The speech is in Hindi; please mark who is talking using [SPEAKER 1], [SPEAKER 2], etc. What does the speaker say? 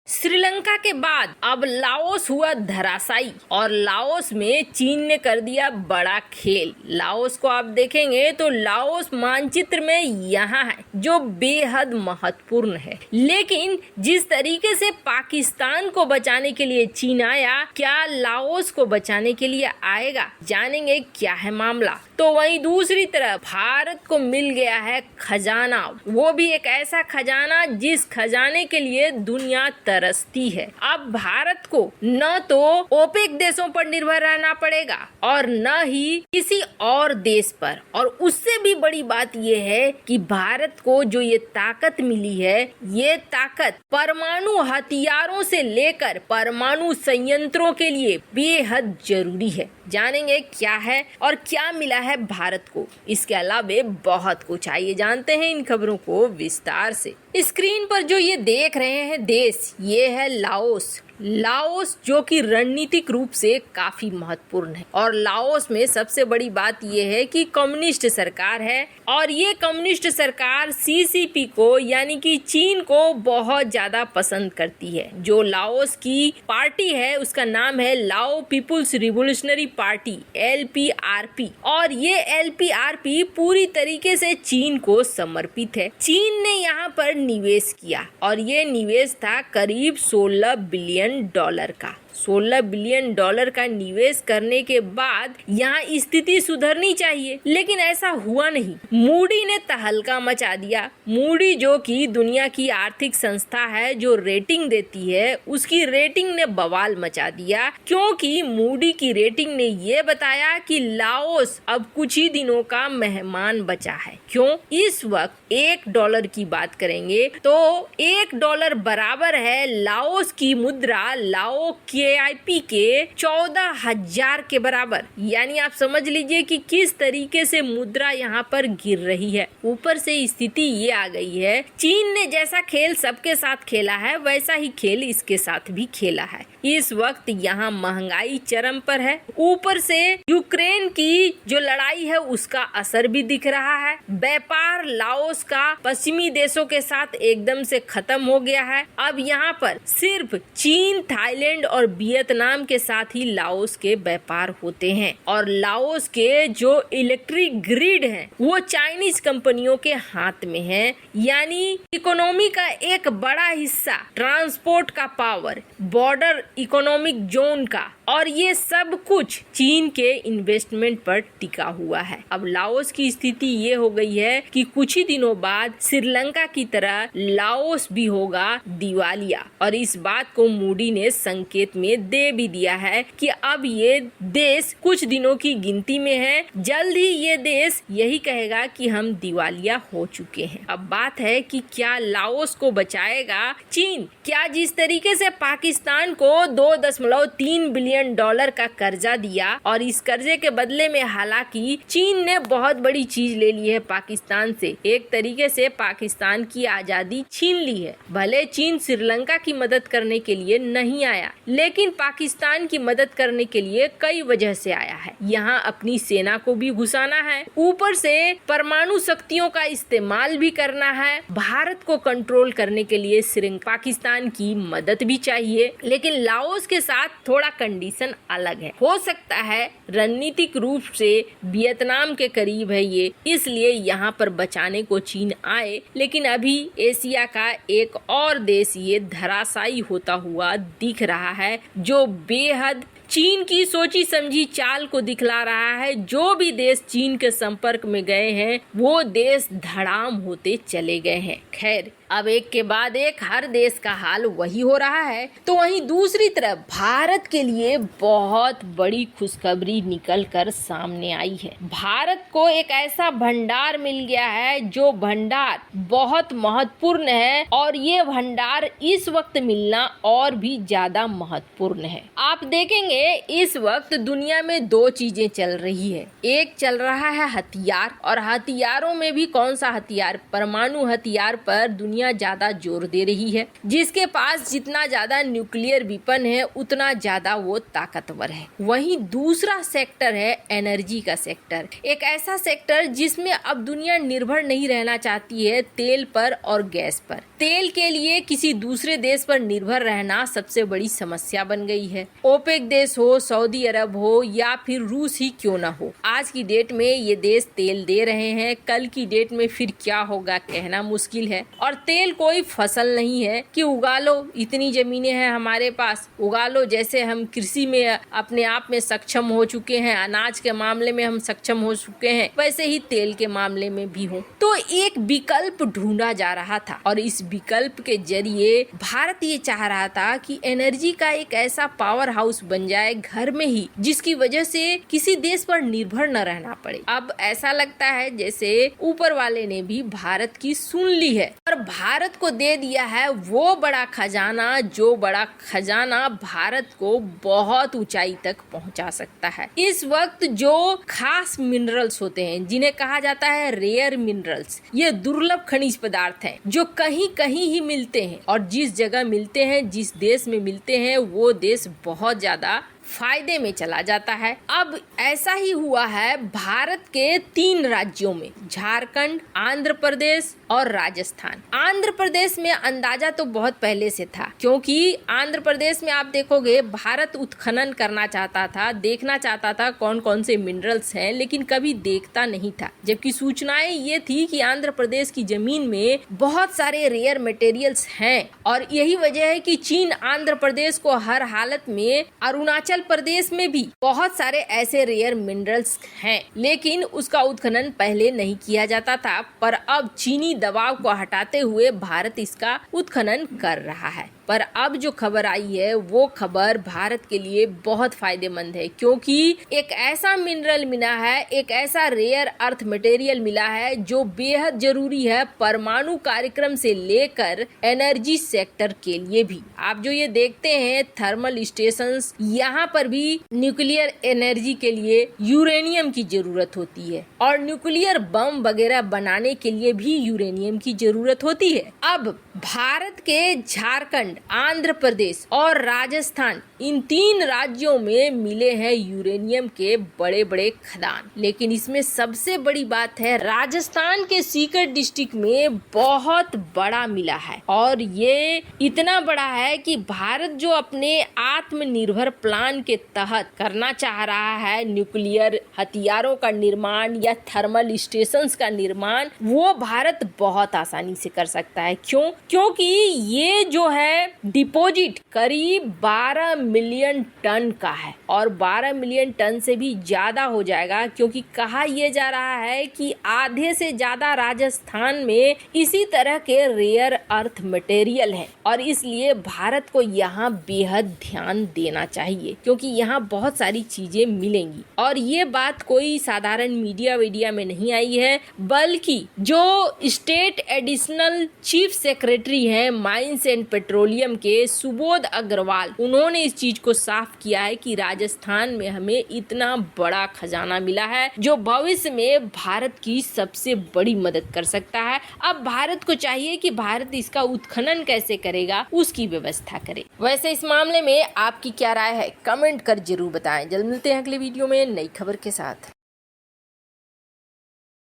[SPEAKER 1] श्रीलंका के बाद अब लाओस हुआ धराशायी और लाओस में चीन ने कर दिया बड़ा खेल। लाओस को आप देखेंगे तो लाओस मानचित्र में यहाँ है जो बेहद महत्वपूर्ण है, लेकिन जिस तरीके से पाकिस्तान को बचाने के लिए चीन आया, क्या लाओस को बचाने के लिए आएगा? जानेंगे क्या है मामला। तो वहीं दूसरी तरफ भारत को मिल गया है खजाना, वो भी एक ऐसा खजाना जिस खजाने के लिए दुनिया तरसती है। अब भारत को न तो ओपेक देशों पर निर्भर रहना पड़ेगा और न ही किसी और देश पर। और उससे भी बड़ी बात यह है कि भारत को जो ये ताकत मिली है, ये ताकत परमाणु हथियारों से लेकर परमाणु संयंत्रों के लिए बेहद जरूरी है। जानेंगे क्या है और क्या मिला है भारत को। इसके अलावा बहुत कुछ, आइए जानते हैं इन खबरों को विस्तार से। स्क्रीन पर जो ये देख रहे हैं देश, ये है लाओस। लाओस जो कि रणनीतिक रूप से काफी महत्वपूर्ण है और लाओस में सबसे बड़ी बात यह है कि कम्युनिस्ट सरकार है और ये कम्युनिस्ट सरकार सीसीपी को यानी कि चीन को बहुत ज्यादा पसंद करती है। जो लाओस की पार्टी है उसका नाम है लाओ पीपुल्स रिवोल्यूशनरी पार्टी LPRP और ये LPRP पूरी तरीके से चीन को समर्पित है। चीन ने यहाँ पर निवेश किया और ये निवेश था करीब $16 बिलियन का। $16 बिलियन का निवेश करने के बाद यहाँ स्थिति सुधरनी चाहिए, लेकिन ऐसा हुआ नहीं। मूडी ने तहलका मचा दिया। मूडी जो कि दुनिया की आर्थिक संस्था है जो रेटिंग देती है, उसकी रेटिंग ने बवाल मचा दिया, क्योंकि मूडी की रेटिंग ने ये बताया कि लाओस अब कुछ ही दिनों का मेहमान बचा है। क्यों? इस वक्त $1 की बात करेंगे तो $1 बराबर है लाओस की मुद्रा लाओ KIP के 14,000 के बराबर। यानी आप समझ लीजिए कि किस तरीके से मुद्रा यहाँ पर गिर रही है। ऊपर से स्थिति ये आ गई है, चीन ने जैसा खेल सबके साथ खेला है वैसा ही खेल इसके साथ भी खेला है। इस वक्त यहाँ महंगाई चरम पर है, ऊपर से यूक्रेन की जो लड़ाई है उसका असर भी दिख रहा है। व्यापार लाओस का पश्चिमी देशों के साथ एकदम से खत्म हो गया है। अब यहाँ पर सिर्फ चीन, थाईलैंड और वियतनाम के साथ ही लाओस के व्यापार होते हैं और लाओस के जो इलेक्ट्रिक ग्रिड है वो चाइनीज कंपनियों के हाथ में है। यानी इकोनॉमी का एक बड़ा हिस्सा, ट्रांसपोर्ट का पावर, बॉर्डर इकोनॉमिक जोन का, और ये सब कुछ चीन के इन्वेस्टमेंट पर टिका हुआ है। अब लाओस की स्थिति ये हो गई है कि कुछ ही दिनों बाद श्रीलंका की तरह लाओस भी होगा दिवालिया और इस बात को मूडी ने संकेत में दे भी दिया है कि अब ये देश कुछ दिनों की गिनती में है। जल्द ही ये देश यही कहेगा कि हम दिवालिया हो चुके हैं। अब बात है कि क्या लाओस को बचाएगा चीन? क्या जिस तरीके से पाकिस्तान को $2.3 बिलियन का कर्जा दिया और इस कर्जे के बदले में हालांकि चीन ने बहुत बड़ी चीज ले ली है पाकिस्तान से, एक तरीके से पाकिस्तान की आजादी छीन ली है। भले चीन श्रीलंका की मदद करने के लिए नहीं आया, लेकिन पाकिस्तान की मदद करने के लिए कई वजह से आया है। यहाँ अपनी सेना को भी घुसाना है, ऊपर से परमाणु शक्तियों का इस्तेमाल भी करना है। भारत को कंट्रोल करने के लिए पाकिस्तान की मदद भी चाहिए, लेकिन लाओस के साथ थोड़ा कंडीशन अलग है। हो सकता है रणनीतिक रूप से वियतनाम के करीब है ये, इसलिए यहाँ पर बचाने को चीन आए, लेकिन अभी एशिया का एक और देश ये धराशायी होता हुआ दिख रहा है, जो बेहद चीन की सोची समझी चाल को दिखला रहा है। जो भी देश चीन के संपर्क में गए हैं वो देश धड़ाम होते चले गए हैं। खैर, अब एक के बाद एक हर देश का हाल वही हो रहा है। तो वहीं दूसरी तरफ भारत के लिए बहुत बड़ी खुशखबरी निकल कर सामने आई है। भारत को एक ऐसा भंडार मिल गया है जो भंडार बहुत महत्वपूर्ण है और ये भंडार इस वक्त मिलना और भी ज्यादा महत्वपूर्ण है। आप देखेंगे देखेंगे इस वक्त दुनिया में दो चीजें चल रही है। एक चल रहा है हथियार, और हथियारों में भी कौन सा हथियार, परमाणु हथियार पर दुनिया ज्यादा जोर दे रही है। जिसके पास जितना ज्यादा न्यूक्लियर वेपन है उतना ज्यादा वो ताकतवर है। वहीं दूसरा सेक्टर है एनर्जी का सेक्टर, एक ऐसा सेक्टर जिसमें अब दुनिया निर्भर नहीं रहना चाहती है तेल पर और गैस पर। तेल के लिए किसी दूसरे देश पर निर्भर रहना सबसे बड़ी समस्या बन गई है। ओपेक देश हो, सऊदी अरब हो या फिर रूस ही क्यों ना हो, आज की डेट में ये देश तेल दे रहे हैं। कल की डेट में फिर क्या होगा कहना मुश्किल है। और तेल कोई फसल नहीं है कि उगा लो, इतनी जमीनें हैं हमारे पास, उगा लो। जैसे हम कृषि में अपने आप में सक्षम हो चुके हैं, अनाज के मामले में हम सक्षम हो चुके हैं, वैसे ही तेल के मामले में भी हो। तो एक विकल्प ढूंढा जा रहा था और इस विकल्प के जरिए भारत ये चाह रहा था कि एनर्जी का एक ऐसा पावर हाउस बन जाए घर में ही, जिसकी वजह से किसी देश पर निर्भर न रहना पड़े। अब ऐसा लगता है जैसे ऊपर वाले ने भी भारत की सुन ली है और भारत को दे दिया है वो बड़ा खजाना, जो बड़ा खजाना भारत को बहुत ऊंचाई तक पहुंचा सकता है। इस वक्त जो खास मिनरल्स होते हैं जिन्हें कहा जाता है रेयर मिनरल्स, ये दुर्लभ खनिज पदार्थ हैं जो कहीं कहीं ही मिलते हैं, और जिस जगह मिलते हैं, जिस देश में मिलते हैं, वो देश बहुत ज्यादा फायदे में चला जाता है। अब ऐसा ही हुआ है भारत के 3 राज्यों में, झारखंड, आंध्र प्रदेश और राजस्थान। आंध्र प्रदेश में अंदाजा तो बहुत पहले से था, क्योंकि आंध्र प्रदेश में आप देखोगे भारत उत्खनन करना चाहता था, देखना चाहता था कौन कौन से मिनरल्स हैं, लेकिन कभी देखता नहीं था। जबकि सूचनाएं ये थी कि आंध्र प्रदेश की जमीन में बहुत सारे रेयर मटेरियल्स हैं, और यही वजह है कि चीन आंध्र प्रदेश को हर हालत में, अरुणाचल प्रदेश में भी बहुत सारे ऐसे रेयर मिनरल्स हैं, लेकिन उसका उत्खनन पहले नहीं किया जाता था। पर अब चीनी दबाव को हटाते हुए भारत इसका उत्खनन कर रहा है। पर अब जो खबर आई है वो खबर भारत के लिए बहुत फायदेमंद है, क्योंकि एक ऐसा मिनरल मिला है, एक ऐसा रेयर अर्थ मटेरियल मिला है जो बेहद जरूरी है परमाणु कार्यक्रम से लेकर एनर्जी सेक्टर के लिए भी। आप जो ये देखते हैं थर्मल स्टेशंस, यहाँ पर भी न्यूक्लियर एनर्जी के लिए यूरेनियम की जरूरत होती है, और न्यूक्लियर बम वगैरह बनाने के लिए भी यूरेनियम की जरूरत होती है। अब भारत के झारखंड, आंध्र प्रदेश और राजस्थान, इन 3 राज्यों में मिले हैं यूरेनियम के बड़े बड़े खदान। लेकिन इसमें सबसे बड़ी बात है राजस्थान के सीकर डिस्ट्रिक्ट में बहुत बड़ा मिला है, और ये इतना बड़ा है कि भारत जो अपने आत्मनिर्भर प्लान के तहत करना चाह रहा है, न्यूक्लियर हथियारों का निर्माण या थर्मल स्टेशंस का निर्माण, वो भारत बहुत आसानी से कर सकता है। क्योंकि ये जो है डिपॉजिट करीब 12 मिलियन टन का है, और 12 मिलियन टन से भी ज्यादा हो जाएगा, क्योंकि कहा यह जा रहा है कि आधे से ज्यादा राजस्थान में इसी तरह के रेयर अर्थ मटेरियल है, और इसलिए भारत को यहाँ बेहद ध्यान देना चाहिए, क्योंकि यहाँ बहुत सारी चीजें मिलेंगी। और ये बात कोई साधारण मीडिया में नहीं आई है, बल्कि जो स्टेट एडिशनल चीफ सेक्रेटरी हैं माइंस एंड पेट्रोलियम के सुबोध अग्रवाल, उन्होंने इस चीज को साफ किया है कि राजस्थान में हमें इतना बड़ा खजाना मिला है जो भविष्य में भारत की सबसे बड़ी मदद कर सकता है। अब भारत को चाहिए कि भारत इसका उत्खनन कैसे करेगा, उसकी व्यवस्था करे। वैसे इस मामले में आपकी क्या राय है, कमेंट कर जरूर बताएं। जल्द मिलते हैं अगले वीडियो में नई खबर के साथ।